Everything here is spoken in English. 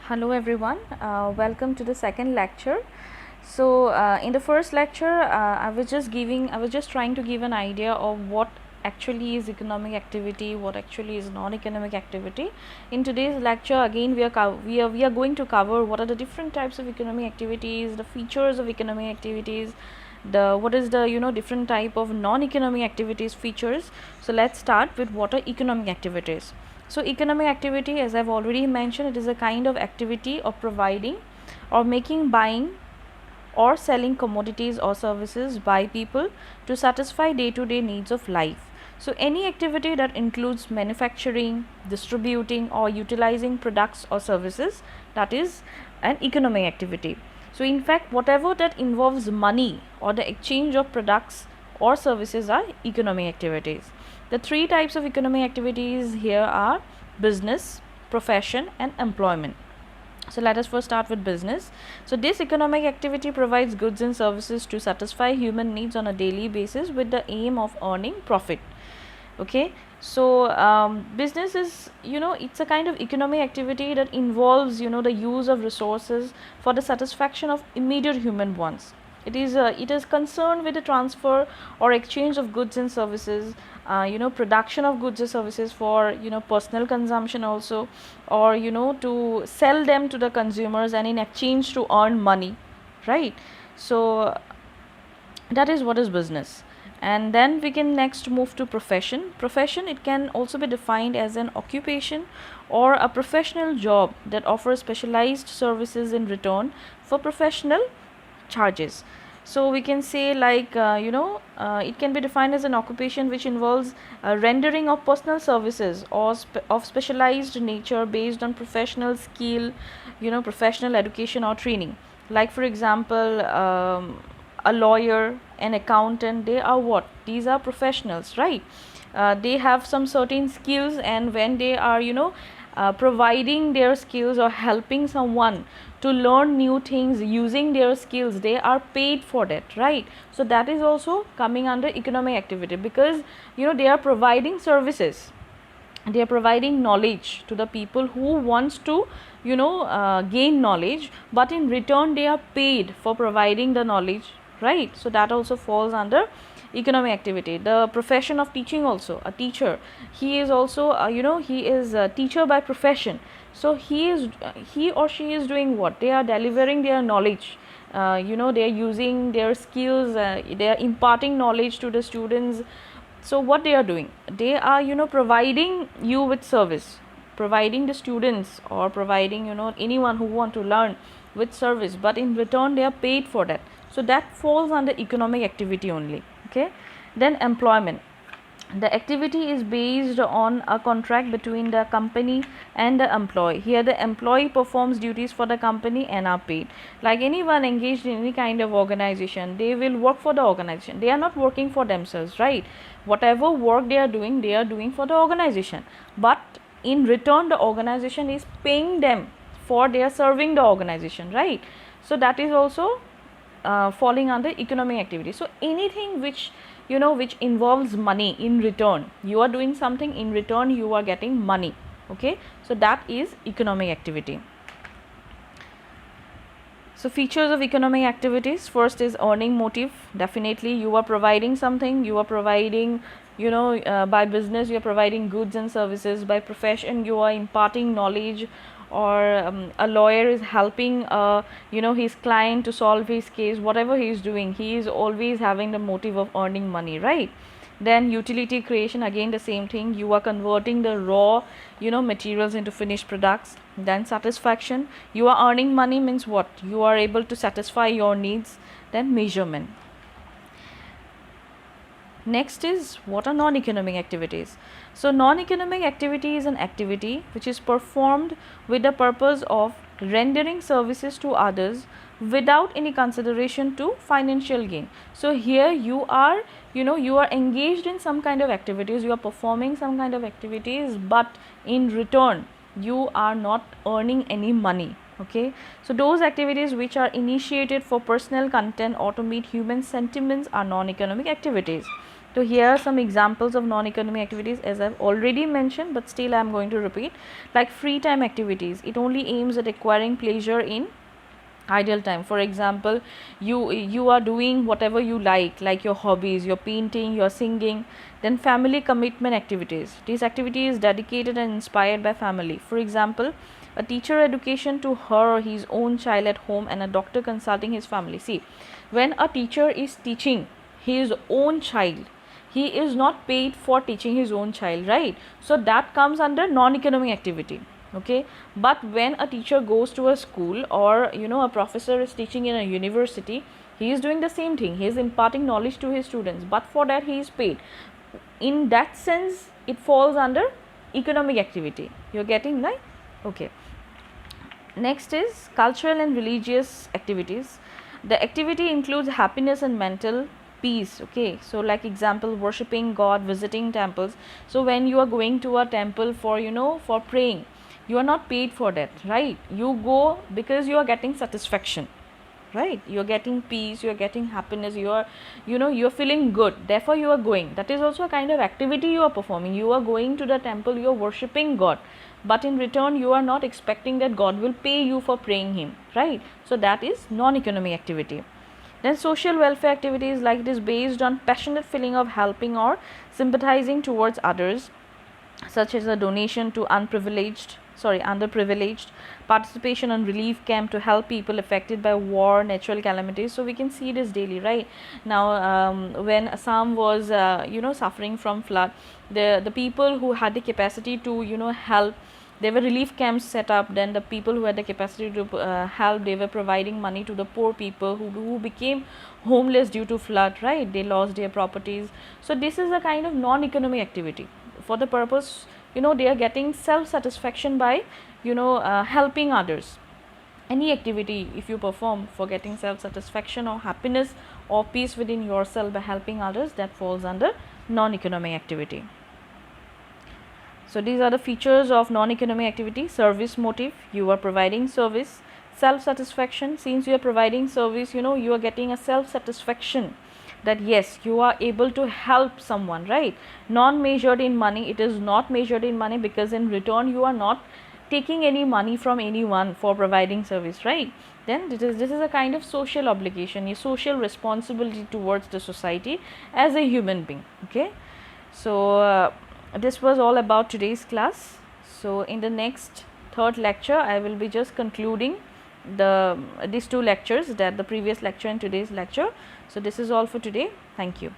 Hello everyone, welcome to the second lecture. So in the first lecture, I was just trying to give an idea of what actually is economic activity, what actually is non-economic activity. In today's lecture, again we are going to cover what are the different types of economic activities, the features of economic activities, the what is the different type of non-economic activities features. So let's start with what are economic activities. So economic activity, as I've already mentioned, it is a kind of activity of providing or making, buying or selling commodities or services by people to satisfy day-to-day needs of life. So any activity that includes manufacturing, distributing or utilizing products or services, that is an economic activity. So in fact, whatever that involves money or the exchange of products or services are economic activities. The three types of economic activities here are business, profession and employment. So let us first start with business. So this economic activity provides goods and services to satisfy human needs on a daily basis with the aim of earning profit. Okay, so business is, it's a kind of economic activity that involves, the use of resources for the satisfaction of immediate human wants. It is concerned with the transfer or exchange of goods and services, production of goods and services for personal consumption also, or to sell them to the consumers and in exchange to earn money, right? So that is what is business. And then we can next move to profession. It can also be defined as an occupation or a professional job that offers specialized services in return for professional charges. So we can say like it can be defined as an occupation which involves rendering of personal services or of specialized nature based on professional skill, professional education or training. Like for example, a lawyer, an accountant, they are what? These are professionals, right? They have some certain skills, and when they are providing their skills or helping someone to learn new things using their skills, they are paid for that, right? So that is also coming under economic activity, because they are providing services, they are providing knowledge to the people who wants to gain knowledge, but in return they are paid for providing the knowledge, right? So that also falls under economic activity. The profession of teaching also, a teacher, he is also he is a teacher by profession. So he or she is doing what? They are delivering their knowledge, they are using their skills, they are imparting knowledge to the students. So what they are doing, they are providing you with service, providing the students or providing anyone who want to learn with service, but in return they are paid for that. So that falls under economic activity only. Okay, then employment. The activity is based on a contract between the company and the employee. Here the employee performs duties for the company and are paid. Like anyone engaged in any kind of organization, they will work for the organization. They are not working for themselves, right? Whatever work they are doing for the organization, but in return the organization is paying them for their serving the organization, right? So that is also falling under economic activity. So anything which which involves money in return, you are doing something, in return you are getting money. Okay, so that is economic activity. So features of economic activities, first is earning motive. Definitely you are providing something, you are providing by business you are providing goods and services, by profession you are imparting knowledge, or a lawyer is helping his client to solve his case. Whatever he is doing, he is always having the motive of earning money, right? Then utility creation, again the same thing, you are converting the raw materials into finished products. Then satisfaction, you are earning money, means what? You are able to satisfy your needs. Then measurement. Next is what are non-economic activities. So non-economic activity is an activity which is performed with the purpose of rendering services to others without any consideration to financial gain. So here you are you are engaged in some kind of activities, you are performing some kind of activities, but in return you are not earning any money. Okay, so those activities which are initiated for personal content or to meet human sentiments are non-economic activities. So here are some examples of non-economic activities, as I've already mentioned, but still I'm going to repeat. Like free time activities, it only aims at acquiring pleasure in idle time. For example, you are doing whatever you like your hobbies, your painting, your singing. Then family commitment activities, this activity is dedicated and inspired by family. For example, a teacher education to her or his own child at home, and a doctor consulting his family. See, when a teacher is teaching his own child, he is not paid for teaching his own child, right? So that comes under non-economic activity. Okay, but when a teacher goes to a school, or a professor is teaching in a university, he is doing the same thing. He is imparting knowledge to his students, but for that he is paid. In that sense, it falls under economic activity. You're getting, right? Okay. Next is cultural and religious activities. The activity includes happiness and mental peace. Okay, so like example, worshipping God, visiting temples. So when you are going to a temple for for praying, you are not paid for that, right? You go because you are getting satisfaction, right? You are getting peace, you are getting happiness, you are you are feeling good, therefore you are going. That is also a kind of activity you are performing. You are going to the temple, you are worshipping God, but in return you are not expecting that God will pay you for praying him, right? So that is non-economic activity. Then social welfare activities, like it is based on passionate feeling of helping or sympathizing towards others, such as a donation to underprivileged, participation on relief camp to help people affected by war, natural calamities. So we can see this daily, right? Now when Assam was suffering from flood, the people who had the capacity to help, there were relief camps set up. Then the people who had the capacity to help, they were providing money to the poor people who became homeless due to flood, right? They lost their properties. So this is a kind of non-economic activity. For the purpose, they are getting self satisfaction by helping others. Any activity if you perform for getting self satisfaction or happiness or peace within yourself by helping others, that falls under non-economic activity. So these are the features of non-economic activity. Service motive, you are providing service. Self satisfaction, since you are providing service, you are getting a self satisfaction that yes, you are able to help someone, right? Non measured in money, it is not measured in money, because in return you are not taking any money from anyone for providing service, right? Then this is a kind of social obligation, a social responsibility towards the society as a human being. Okay, so this was all about today's class. So in the next third lecture, I will be just concluding these two lectures, that the previous lecture and today's lecture. So this is all for today. Thank you.